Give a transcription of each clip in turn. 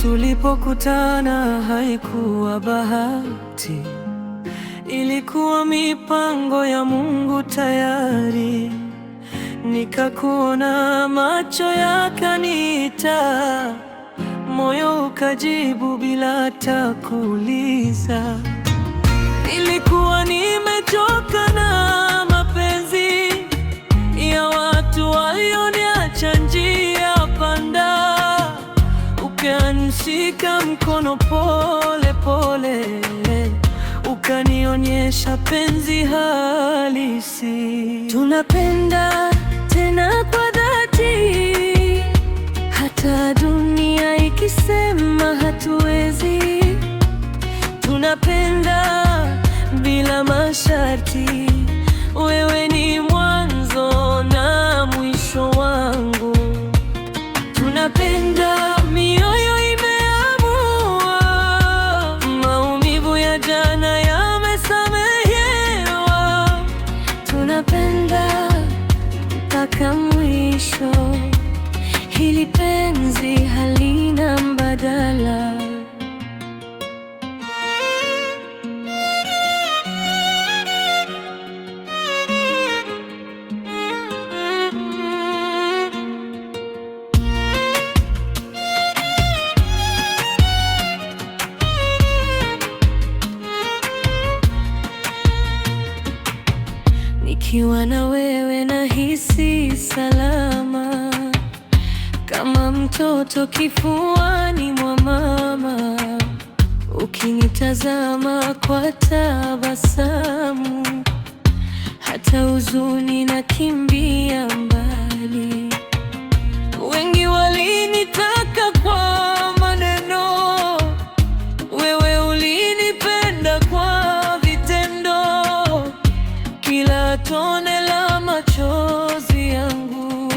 Tulipokutana haikuwa bahati, ilikuwa mipango ya Mungu tayari. Nikakuona, macho yakaniita, moyo ukajibu bila hata kuuliza. Nilikuwa nimechoka na mapenzi ya watu walioniacha njia panda. Ukanishika mkono pole pole, ukanionyesha penzi halisi. Tunapenda tena kwa dhati, hata dunia ikisema hatuwezi. Tunapenda bila masharti, wewe ni mwanzo na mwisho wangu. Tunapenda, mioyo imeamua, maumivu ya jana yamesamehewa. Tunapenda mpaka mwisho, hili penzi halina mbadala. Nikiwa na wewe nahisi salama, kama mtoto kifuani mwa mama. Ukinitazama kwa tabasamu, hata huzuni nakimbia mbali. Wengi walinitaka kwa maneno, wewe ulinipenda kwa vitendo. Kila tone la machozi yangu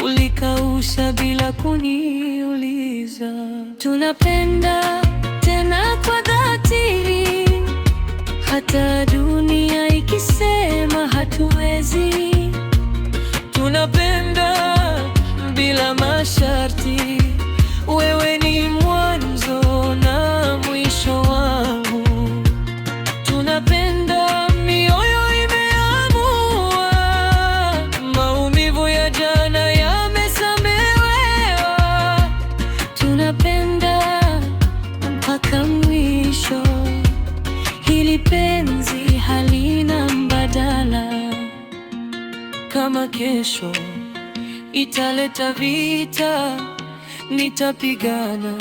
ulikausha bila kuniuliza. Tunapenda tena kwa dhati, hata dunia ikisema hatuwezi. Tunapenda bila masharti, wewe ni mwanzo na mwisho wangu. Tunapenda, mioyo imeamua, maumivu ya jana yamesamehewa. Tunapenda mpaka mwisho, hili penzi halina mbadala. Kama kesho italeta vita, nitapigana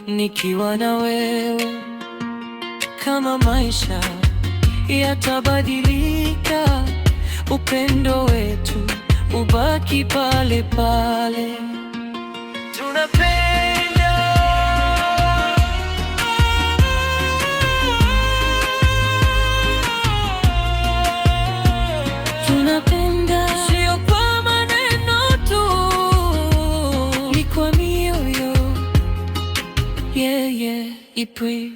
nikiwa na wewe. Kama maisha yatabadilika, upendo wetu ubaki pale pale. Tunapenda, tunapenda, sio kwa maneno tu, ni kwa mioyo. Yeah, yeah, ipwi